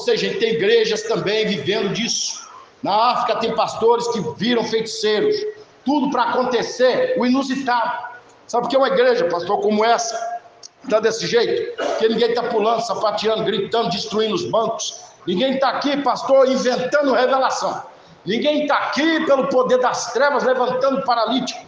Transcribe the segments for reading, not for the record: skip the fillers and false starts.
sei, gente, tem igrejas também vivendo disso. Na África tem pastores que viram feiticeiros. Tudo para acontecer, o inusitado. Sabe por que uma igreja, pastor, como essa, está desse jeito? Porque ninguém está pulando, sapateando, gritando, destruindo os bancos. Ninguém está aqui, pastor, inventando revelação. Ninguém está aqui pelo poder das trevas levantando paralítico.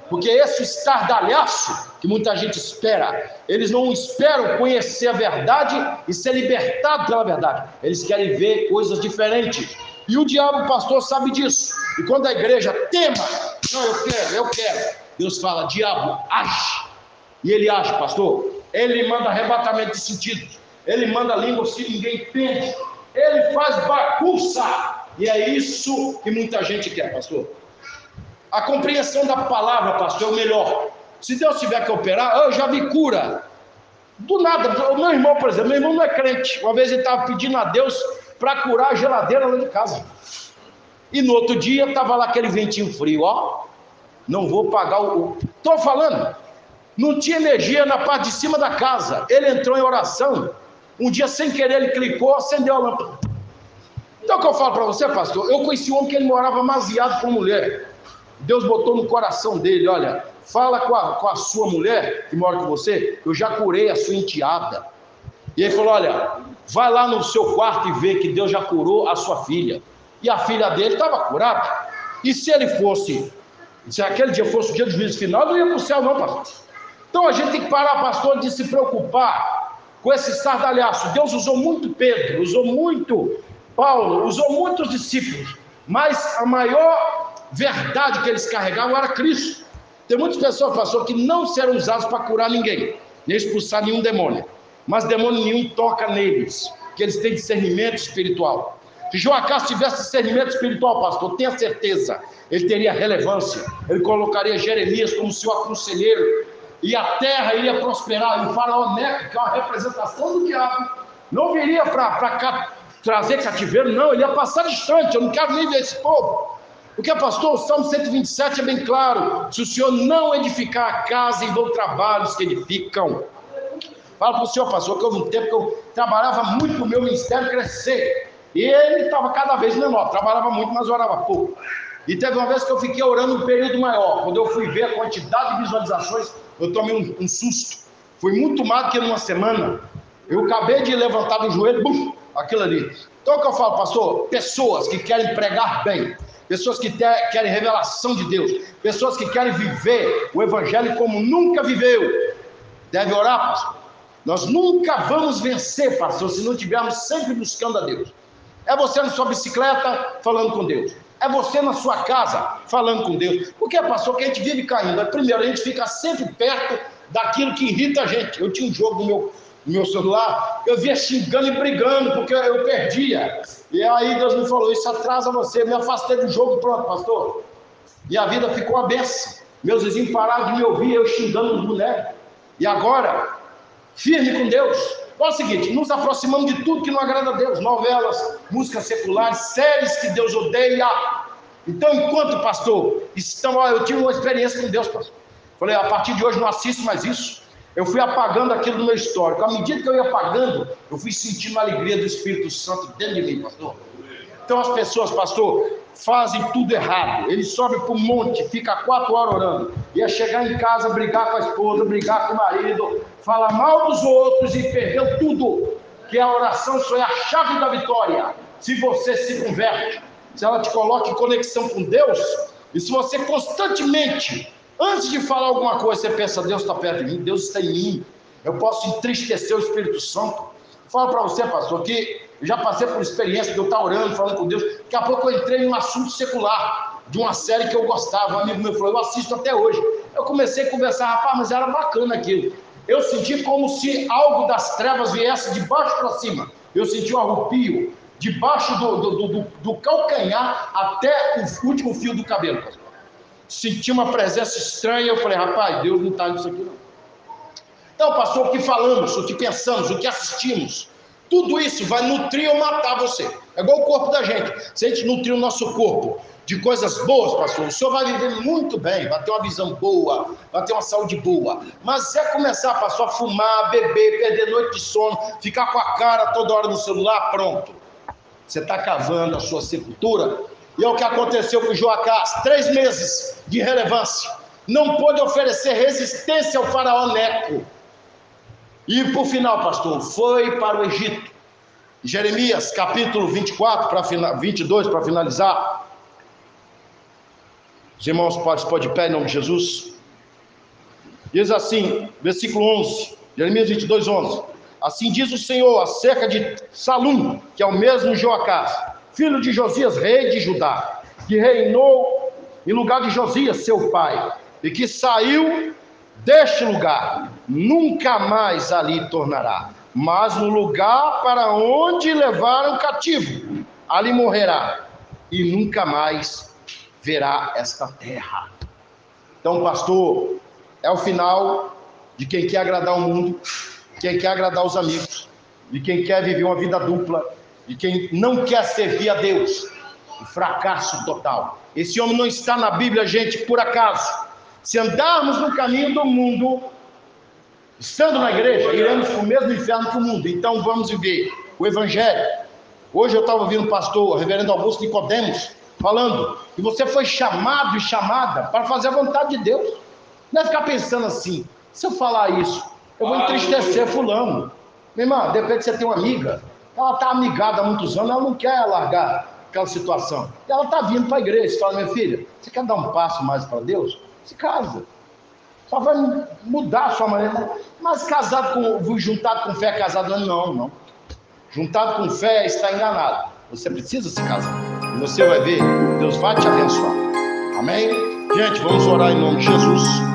Porque esse estardalhaço que muita gente espera, eles não esperam conhecer a verdade e ser libertado pela verdade. Eles querem ver coisas diferentes. E o diabo, pastor, sabe disso. E quando a igreja tema, não, eu quero. Deus fala, diabo, age. E ele age, pastor. Ele manda arrebatamento de sentido. Ele manda língua se ninguém entende. Ele faz bagunça. E é isso que muita gente quer, pastor. A compreensão da palavra, pastor, é o melhor. Se Deus tiver que operar, eu já vi cura. Do nada, o meu irmão, por exemplo, meu irmão não é crente. Uma vez ele estava pedindo a Deus para curar a geladeira lá de casa. E no outro dia estava lá aquele ventinho frio, ó. Não vou pagar o... Estou falando. Não tinha energia na parte de cima da casa. Ele entrou em oração. Um dia, sem querer, ele clicou, acendeu a lâmpada. Então o que eu falo para você, pastor? Eu conheci um homem que ele morava amaziado com mulher. Deus botou no coração dele, olha, fala com a sua mulher que mora com você, eu já curei a sua enteada. E ele falou, olha, vai lá no seu quarto e vê que Deus já curou a sua filha. E a filha dele estava curada. E se ele fosse, se aquele dia fosse o dia do juízo final, não ia para o céu não, pastor. Então a gente tem que parar, pastor, de se preocupar com esse estardalhaço. Deus usou muito Pedro, usou muito Paulo, usou muitos discípulos, mas a maior verdade que eles carregavam era Cristo. Tem muitas pessoas, pastor, que não serão usadas para curar ninguém, nem expulsar nenhum demônio, mas demônio nenhum toca neles, porque eles têm discernimento espiritual. Se Joacás tivesse discernimento espiritual, pastor, tenha certeza, ele teria relevância. Ele colocaria Jeremias como seu aconselheiro, e a terra iria prosperar. E o faraó Neco, que é uma representação do diabo, não viria para trazer cativeiro, não, ele ia passar distante. Eu não quero nem ver esse povo. Porque, pastor, o Salmo 127 é bem claro: se o Senhor não edificar a casa, em vão trabalhos que edificam. Fala para o senhor, pastor, que houve um tempo que eu trabalhava muito para o meu ministério crescer, e ele estava cada vez menor, trabalhava muito, mas orava pouco. E teve uma vez que eu fiquei orando um período maior. Quando eu fui ver a quantidade de visualizações, eu tomei um susto. Foi muito mais do que numa semana. Eu acabei de levantar do joelho, bum, aquilo ali. Então o que eu falo, pastor? Pessoas que querem pregar bem, pessoas que querem revelação de Deus, pessoas que querem viver o evangelho como nunca viveu, deve orar, pastor. Nós nunca vamos vencer, pastor, se não estivermos sempre buscando a Deus. É você na sua bicicleta falando com Deus, é você na sua casa falando com Deus. Por que, pastor, que a gente vive caindo? Primeiro, a gente fica sempre perto daquilo que irrita a gente. Eu tinha um jogo no meu celular, eu via xingando e brigando porque eu perdia. E aí Deus me falou, isso atrasa você. Eu me afastei do jogo, pronto, pastor. E a vida ficou uma benção. Meus vizinhos pararam de me ouvir, eu xingando os bonecos. E agora, firme com Deus. Olha o seguinte, nos aproximamos de tudo que não agrada a Deus. Novelas, músicas seculares, séries que Deus odeia. Então, enquanto, pastor, eu tive uma experiência com Deus, pastor. Falei, a partir de hoje não assisto mais isso. Eu fui apagando aquilo do meu histórico. À medida que eu ia apagando, eu fui sentindo a alegria do Espírito Santo dentro de mim, pastor. Então as pessoas, pastor, fazem tudo errado. Ele sobe para o monte, fica 4 horas orando. Ia chegar em casa, brigar com a esposa, brigar com o marido, falar mal dos outros e perdeu tudo. Que a oração só é a chave da vitória. Se você se converte, se ela te coloca em conexão com Deus, e se você constantemente, antes de falar alguma coisa, você pensa, Deus está perto de mim, Deus está em mim, eu posso entristecer o Espírito Santo. Falo para você, pastor, que eu já passei por experiência de eu estar orando, falando com Deus. Daqui a pouco eu entrei num assunto secular, de uma série que eu gostava. Um amigo meu falou, eu assisto até hoje. Eu comecei a conversar, rapaz, mas era bacana aquilo. Eu senti como se algo das trevas viesse de baixo para cima. Eu senti um arrepio, de baixo do calcanhar até o último fio do cabelo, pastor. Senti uma presença estranha, eu falei, rapaz, Deus não está nisso aqui não. Então, pastor, o que falamos, o que pensamos, o que assistimos, tudo isso vai nutrir ou matar você. É igual o corpo da gente. Se a gente nutrir o nosso corpo de coisas boas, pastor, o senhor vai viver muito bem, vai ter uma visão boa, vai ter uma saúde boa. Mas se é começar, pastor, a fumar, beber, perder noite de sono, ficar com a cara toda hora no celular, pronto. Você está cavando a sua sepultura. E é o que aconteceu com Joacás, 3 meses de irrelevância. Não pôde oferecer resistência ao faraó Neco. E por final, pastor, foi para o Egito. Jeremias capítulo 22, para finalizar. Os irmãos podem de pé em nome de Jesus. Diz assim, versículo 11, Jeremias 22, 11. Assim diz o Senhor acerca de Salum, que é o mesmo Joacás, filho de Josias, rei de Judá, que reinou em lugar de Josias, seu pai, e que saiu deste lugar, nunca mais ali tornará, mas no lugar para onde levaram cativo, ali morrerá, e nunca mais verá esta terra. Então, pastor, é o final de quem quer agradar o mundo, quem quer agradar os amigos, de quem quer viver uma vida dupla, de quem não quer servir a Deus. Um fracasso total. Esse homem não está na Bíblia, gente, por acaso. Se andarmos no caminho do mundo, estando na igreja, iremos para o mesmo inferno que o mundo. Então vamos viver o Evangelho. Hoje eu estava ouvindo o pastor, o reverendo Augusto Nicodemos, falando que você foi chamado e chamada para fazer a vontade de Deus. Não é ficar pensando assim, se eu falar isso, eu vou entristecer fulano. Minha irmã, de repente você tem uma amiga, ela está amigada há muitos anos, ela não quer largar aquela situação. Ela está vindo para a igreja, você fala, minha filha, você quer dar um passo mais para Deus? Se casa. Só vai mudar a sua maneira. Mas juntado com fé, casado não. Juntado com fé, está enganado. Você precisa se casar. E você vai ver, Deus vai te abençoar. Amém? Gente, vamos orar em nome de Jesus.